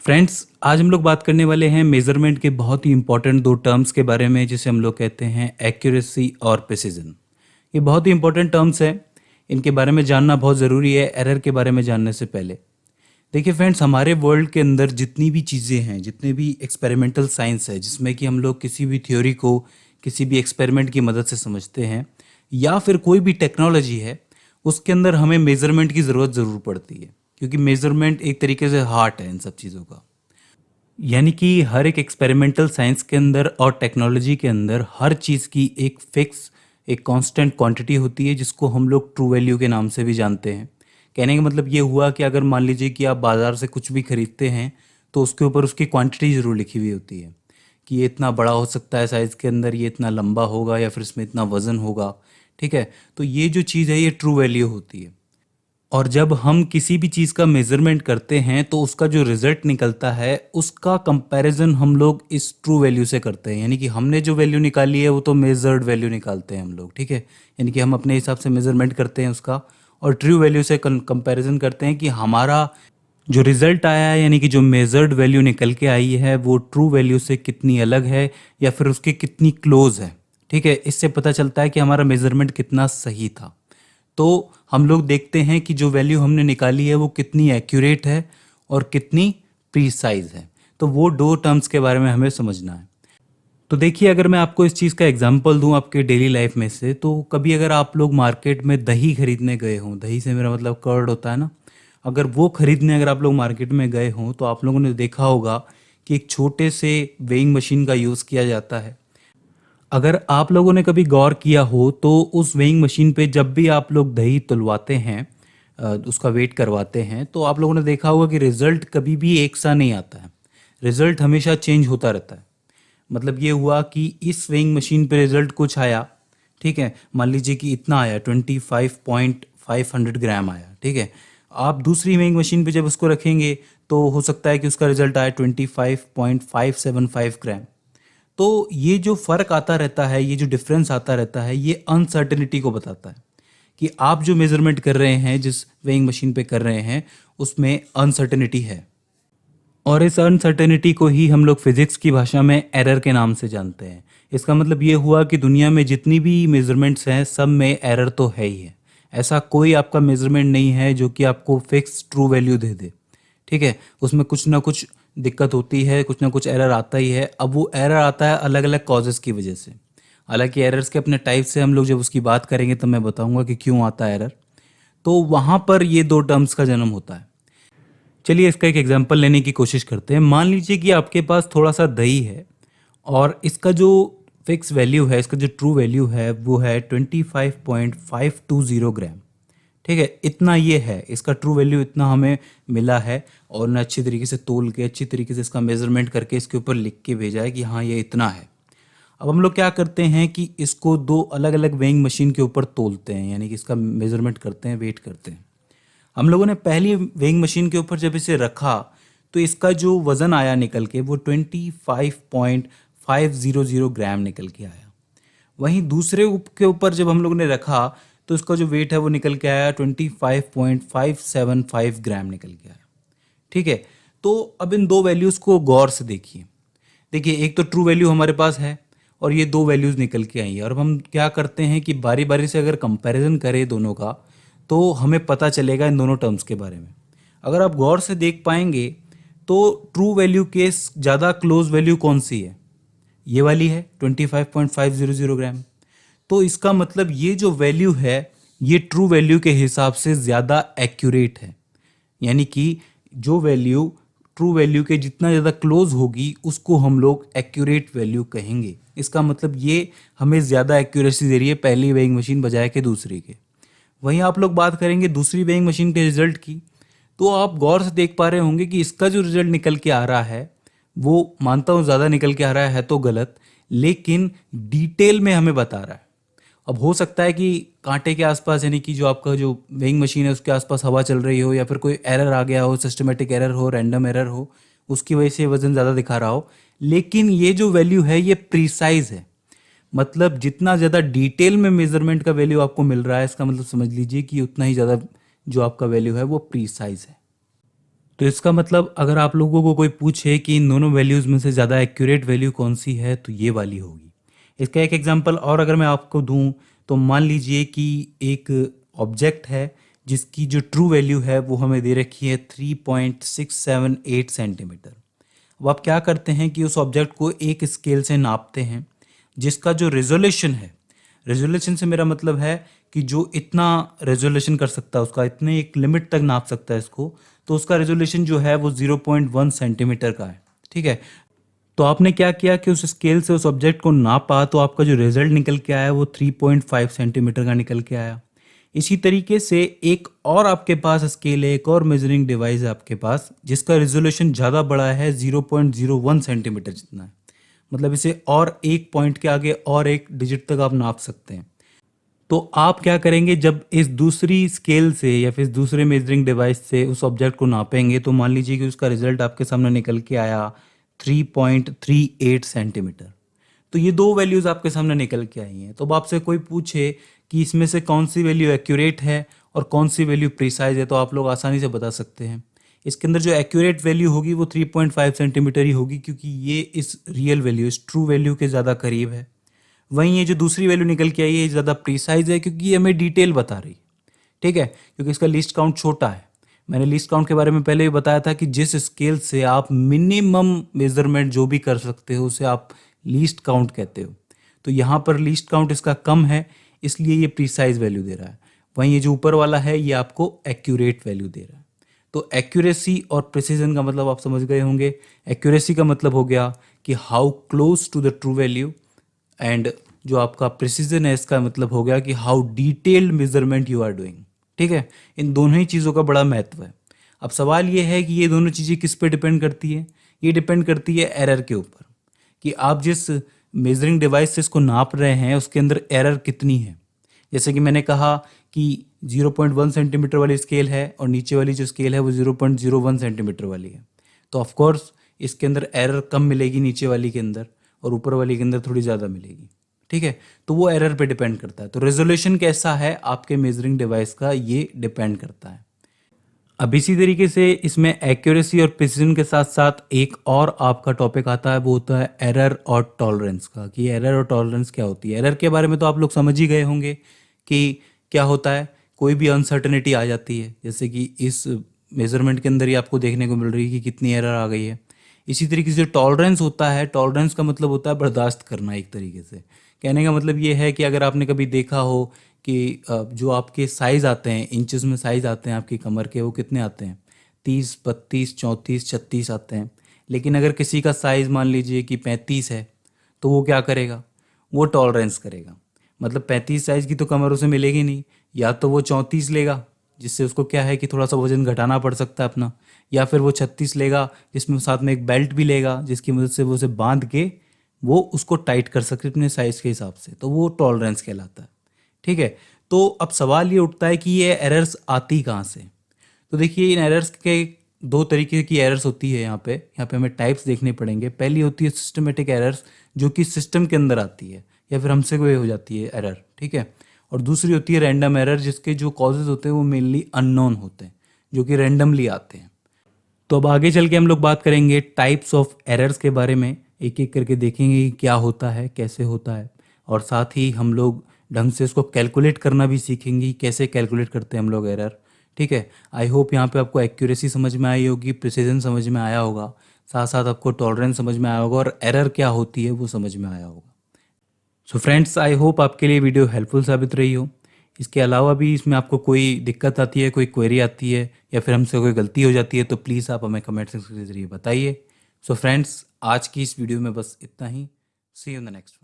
Friends, आज हम लोग बात करने वाले हैं मेज़रमेंट के बहुत ही इंपॉर्टेंट 2 टर्म्स के बारे में जिसे हम लोग कहते हैं एक्यूरेसी और प्रिसिजन। ये बहुत ही इंपॉर्टेंट टर्म्स हैं, इनके बारे में जानना बहुत ज़रूरी है एरर के बारे में जानने से पहले। देखिए फ्रेंड्स, हमारे वर्ल्ड के अंदर जितनी भी चीज़ें हैं, जितने भी एक्सपेरिमेंटल साइंस है जिसमें कि हम लोग किसी भी थ्योरी को किसी भी एक्सपेरिमेंट की मदद से समझते हैं या फिर कोई भी टेक्नोलॉजी है, उसके अंदर हमें मेज़रमेंट की ज़रूरत ज़रूर पड़ती है क्योंकि मेज़रमेंट एक तरीके से हार्ट है इन सब चीज़ों का। यानी कि हर एक एक्सपेरिमेंटल साइंस के अंदर और टेक्नोलॉजी के अंदर हर चीज़ की एक फिक्स एक कांस्टेंट क्वांटिटी होती है जिसको हम लोग ट्रू वैल्यू के नाम से भी जानते हैं। कहने का मतलब ये हुआ कि अगर मान लीजिए कि आप बाज़ार से कुछ भी खरीदते हैं तो उसके ऊपर उसकी क्वांटिटी ज़रूर लिखी हुई होती है कि ये इतना बड़ा हो सकता है साइज़ के अंदर, ये इतना लंबा होगा या फिर इसमें इतना वज़न होगा। ठीक है, तो ये जो चीज़ है ये ट्रू वैल्यू होती है। और जब हम किसी भी चीज़ का मेज़रमेंट करते हैं तो उसका जो रिज़ल्ट निकलता है उसका कंपैरिजन हम लोग इस ट्रू वैल्यू से करते हैं। यानी कि हमने जो वैल्यू निकाली है वो तो मेज़र्ड वैल्यू निकालते हैं हम लोग, ठीक है। यानी कि हम अपने हिसाब से मेज़रमेंट करते हैं उसका और ट्रू वैल्यू से कंपैरिजन करते हैं कि हमारा जो रिज़ल्ट आया है यानी कि जो मेज़र्ड वैल्यू निकल के आई है वो ट्रू वैल्यू से कितनी अलग है या फिर उसके कितनी क्लोज़ है। ठीक है, इससे पता चलता है कि हमारा मेज़रमेंट कितना सही था। तो हम लोग देखते हैं कि जो वैल्यू हमने निकाली है वो कितनी एक्यूरेट है और कितनी प्रीसाइज है। तो वो 2 टर्म्स के बारे में हमें समझना है। तो देखिए, अगर मैं आपको इस चीज़ का एग्जांपल दूं आपके डेली लाइफ में से, तो कभी अगर आप लोग मार्केट में दही खरीदने गए हों, दही से मेरा मतलब कर्ड होता है ना, अगर वो खरीदने अगर आप लोग मार्केट में गए हों तो आप लोगों ने देखा होगा कि एक छोटे से वेइंग मशीन का यूज़ किया जाता है। अगर आप लोगों ने कभी गौर किया हो तो उस वेइंग मशीन पे जब भी आप लोग दही तुलवाते हैं, उसका वेट करवाते हैं, तो आप लोगों ने देखा होगा कि रिज़ल्ट कभी भी एक सा नहीं आता है। रिज़ल्ट हमेशा चेंज होता रहता है। मतलब ये हुआ कि इस वेइंग मशीन पे रिज़ल्ट कुछ आया, ठीक है, मान लीजिए कि इतना आया 25.500 ग्राम आया, ठीक है। आप दूसरी वेइंग मशीन पे जब उसको रखेंगे तो हो सकता है कि उसका रिज़ल्ट आए 25.575 ग्राम। तो ये जो फ़र्क आता रहता है, ये जो डिफरेंस आता रहता है, ये अनसर्टेनिटी को बताता है कि आप जो मेज़रमेंट कर रहे हैं, जिस वेइंग मशीन पे कर रहे हैं, उसमें अनसर्टेनिटी है। और इस अनसर्टेनिटी को ही हम लोग फिज़िक्स की भाषा में एरर के नाम से जानते हैं। इसका मतलब ये हुआ कि दुनिया में जितनी भी मेज़रमेंट्स हैं, सब में एरर तो है ही है। ऐसा कोई आपका मेज़रमेंट नहीं है जो कि आपको फिक्स ट्रू वैल्यू दे दे, ठीक है। उसमें कुछ ना कुछ दिक्कत होती है, कुछ ना कुछ एरर आता ही है। अब वो एरर आता है अलग अलग कॉजेज़ की वजह से। हालांकि एरर्स के अपने टाइप से हम लोग जब उसकी बात करेंगे तो मैं बताऊंगा कि क्यों आता है एरर। तो वहाँ पर ये 2 टर्म्स का जन्म होता है। चलिए इसका एक एग्जांपल लेने की कोशिश करते हैं। मान लीजिए कि आपके पास थोड़ा सा दही है और इसका जो फिक्स वैल्यू है, इसका जो ट्रू वैल्यू है वो है 25.520 ग्राम, ठीक है। इतना ये है, इसका ट्रू वैल्यू इतना हमें मिला है और ने अच्छी तरीके से तोल के अच्छी तरीके से इसका मेज़रमेंट करके इसके ऊपर लिख के भेजा है कि हाँ ये इतना है। अब हम लोग क्या करते हैं कि इसको 2 अलग अलग वेइंग मशीन के ऊपर तोलते हैं, यानी कि इसका मेज़रमेंट करते हैं, वेट करते हैं। हम लोगों ने पहली वेइंग मशीन के ऊपर जब इसे रखा तो इसका जो वज़न आया निकल के वो 25.500 ग्राम निकल के आया। वहीं दूसरे के ऊपर जब हम लोग ने रखा तो इसका जो वेट है वो निकल के आया 25.575 ग्राम निकल के आया, ठीक है। तो अब इन 2 वैल्यूज़ को गौर से देखिए। देखिए, एक तो ट्रू वैल्यू हमारे पास है और ये 2 वैल्यूज़ निकल के आई है। और अब हम क्या करते हैं कि बारी बारी से अगर कंपैरिजन करें दोनों का तो हमें पता चलेगा इन दोनों टर्म्स के बारे में। अगर आप गौर से देख पाएंगे तो ट्रू वैल्यू के ज़्यादा क्लोज वैल्यू कौन सी है? ये वाली है 25.500 ग्राम। तो इसका मतलब ये जो वैल्यू है ये ट्रू वैल्यू के हिसाब से ज़्यादा एक्यूरेट है। यानी कि जो वैल्यू ट्रू वैल्यू के जितना ज़्यादा क्लोज होगी उसको हम लोग एक्यूरेट वैल्यू कहेंगे। इसका मतलब ये हमें ज़्यादा एक्यूरेसी दे रही है पहली वेइंग मशीन बजाय के दूसरी के। वहीं आप लोग बात करेंगे दूसरी वेइंग मशीन के रिजल्ट की, तो आप गौर से देख पा रहे होंगे कि इसका जो रिजल्ट निकल के आ रहा है वो, मानता हूँ ज़्यादा निकल के आ रहा है तो गलत, लेकिन डिटेल में हमें बता रहा है। अब हो सकता है कि कांटे के आसपास, यानी कि जो आपका जो वेइंग मशीन है उसके आसपास हवा चल रही हो या फिर कोई एरर आ गया हो, सिस्टमेटिक एरर हो, रैंडम एरर हो, उसकी वजह से वज़न ज़्यादा दिखा रहा हो। लेकिन ये जो वैल्यू है ये प्रीसाइज है। मतलब जितना ज़्यादा डिटेल में मेजरमेंट का वैल्यू आपको मिल रहा है, इसका मतलब समझ लीजिए कि उतना ही ज़्यादा जो आपका वैल्यू है वो प्रीसाइज है। तो इसका मतलब अगर आप लोगों को कोई पूछे कि इन दोनों वैल्यूज़ में से ज़्यादा एक्यूरेट वैल्यू कौन सी है, तो ये वाली होगी। इसका एक एग्जांपल और अगर मैं आपको दूं, तो मान लीजिए कि एक ऑब्जेक्ट है जिसकी जो ट्रू वैल्यू है वो हमें दे रखी है 3.678 सेंटीमीटर। अब आप क्या करते हैं कि उस ऑब्जेक्ट को एक स्केल से नापते हैं जिसका जो रेजोल्यूशन है, रेजोल्यूशन से मेरा मतलब है कि जो इतना रेजोल्यूशन कर सकता है, उसका इतने एक लिमिट तक नाप सकता है इसको, तो उसका रेजोल्यूशन जो है वो 0.1 सेंटीमीटर का है। ठीक है, तो आपने क्या किया कि उस स्केल से उस ऑब्जेक्ट को नापा, तो आपका जो रिजल्ट निकल के आया वो 3.5 सेंटीमीटर का निकल के आया। इसी तरीके से एक और आपके पास स्केल है, एक और मेजरिंग डिवाइस है आपके पास जिसका रेजोल्यूशन ज़्यादा बड़ा है, 0.01 सेंटीमीटर जितना है। मतलब इसे और एक पॉइंट के आगे और एक डिजिट तक आप नाप सकते हैं। तो आप क्या करेंगे, जब इस दूसरी स्केल से या फिर इस दूसरे मेजरिंग डिवाइस से उस ऑब्जेक्ट को नापेंगे, तो मान लीजिए कि उसका रिजल्ट आपके सामने निकल के आया 3.38 सेंटीमीटर। तो ये दो वैल्यूज़ आपके सामने निकल के आई हैं। तो अब आपसे कोई पूछे कि इसमें से कौन सी वैल्यू एक्यूरेट है और कौन सी वैल्यू प्रिसाइज है, तो आप लोग आसानी से बता सकते हैं। इसके अंदर जो एक्यूरेट वैल्यू होगी वो 3.5 सेंटीमीटर ही होगी, क्योंकि ये इस रियल वैल्यू, इस ट्रू वैल्यू के ज़्यादा करीब है। वहीं ये जो दूसरी वैल्यू निकल के आई है, ये ज़्यादा प्रिसाइज है क्योंकि ये हमें डिटेल बता रही है। ठीक है, क्योंकि इसका लिस्ट काउंट छोटा है। मैंने लिस्ट काउंट के बारे में पहले भी बताया था कि जिस स्केल से आप मिनिमम मेजरमेंट जो भी कर सकते हो उसे आप लीस्ट काउंट कहते हो। तो यहाँ पर लीस्ट काउंट इसका कम है, इसलिए ये प्रिसाइज वैल्यू दे रहा है। वहीं ये जो ऊपर वाला है ये आपको एक्यूरेट वैल्यू दे रहा है। तो एक्यूरेसी और प्रिसीजन का मतलब आप समझ गए होंगे। एक्यूरेसी का मतलब हो गया कि how close to the true value, and जो आपका प्रिसीजन है इसका मतलब हो गया कि how detailed measurement you are doing. ठीक है, इन दोनों ही चीज़ों का बड़ा महत्व है। अब सवाल ये है कि ये दोनों चीज़ें किस पे डिपेंड करती है। ये डिपेंड करती है एरर के ऊपर, कि आप जिस मेजरिंग डिवाइस से इसको नाप रहे हैं उसके अंदर एरर कितनी है। जैसे कि मैंने कहा कि 0.1 सेंटीमीटर वाली स्केल है और नीचे वाली जो स्केल है वो 0.01 सेंटीमीटर वाली है, तो ऑफकोर्स इसके अंदर एरर कम मिलेगी नीचे वाली के अंदर, और ऊपर वाली के अंदर थोड़ी ज़्यादा मिलेगी। ठीक है, तो वो एरर पे डिपेंड करता है। तो रेजोल्यूशन कैसा है आपके मेजरिंग डिवाइस का, ये डिपेंड करता है। अब इसी तरीके से इसमें एक्यूरेसी और प्रिसिजन के साथ साथ एक और आपका टॉपिक आता है, वो होता है एरर और टॉलरेंस का, कि एरर और टॉलरेंस क्या होती है। एरर के बारे में तो आप लोग समझ ही गए होंगे कि क्या होता है, कोई भी अनसर्टेनिटी आ जाती है, जैसे कि इस मेजरमेंट के अंदर ही आपको देखने को मिल रही है कि कितनी एरर आ गई है। इसी तरीके से टॉलरेंस होता है, टॉलरेंस का मतलब होता है बर्दाश्त करना। एक तरीके से कहने का मतलब ये है कि अगर आपने कभी देखा हो कि जो आपके साइज़ आते हैं, इंचेस में साइज़ आते हैं आपकी कमर के, वो कितने आते हैं, 30, 32, 34, 36 आते हैं। लेकिन अगर किसी का साइज़ मान लीजिए कि 35 है, तो वो क्या करेगा, वो टॉलरेंस करेगा। मतलब 35 साइज़ की तो कमर उसे मिलेगी नहीं, या तो वो 34 लेगा जिससे उसको क्या है कि थोड़ा सा वजन घटाना पड़ सकता है अपना, या फिर वो 36 लेगा जिसमें साथ में एक बेल्ट भी लेगा जिसकी मदद से वो उसे बांध के वो उसको टाइट कर सकते अपने साइज़ के हिसाब से, तो वो टॉलरेंस कहलाता है। ठीक है, तो अब सवाल ये उठता है कि ये एरर्स आती कहाँ से। तो देखिए, इन एरर्स के दो तरीके की एरर्स होती है। यहाँ पे हमें टाइप्स देखने पड़ेंगे। पहली होती है सिस्टमेटिक एरर्स, जो कि सिस्टम के अंदर आती है या फिर हमसे कोई हो जाती है एरर। ठीक है, और दूसरी होती है रैंडम एरर, जिसके जो कॉजेज होते हैं वो मेनली अननोन होते हैं, जो कि रैंडमली आते हैं। तो अब आगे चल के हम लोग बात करेंगे टाइप्स ऑफ एरर्स के बारे में, एक एक करके देखेंगे कि क्या होता है, कैसे होता है, और साथ ही हम लोग ढंग से उसको कैलकुलेट करना भी सीखेंगे कि कैसे कैलकुलेट करते हैं हम लोग एरर। ठीक है, आई होप यहाँ पे आपको एक्यूरेसी समझ में आई होगी, प्रिसीजन समझ में आया होगा, साथ साथ आपको टॉलरेंस समझ में आया होगा, और एरर क्या होती है वो समझ में आया होगा। सो फ्रेंड्स, आई होप आपके लिए वीडियो हेल्पफुल साबित रही हो। इसके अलावा भी इसमें आपको कोई दिक्कत आती है, कोई क्वेरी आती है, या फिर हमसे कोई गलती हो जाती है, तो प्लीज़ आप हमें कमेंट सेक्शन के जरिए बताइए। सो फ्रेंड्स, आज की इस वीडियो में बस इतना ही। सी यू इन द नेक्स्ट।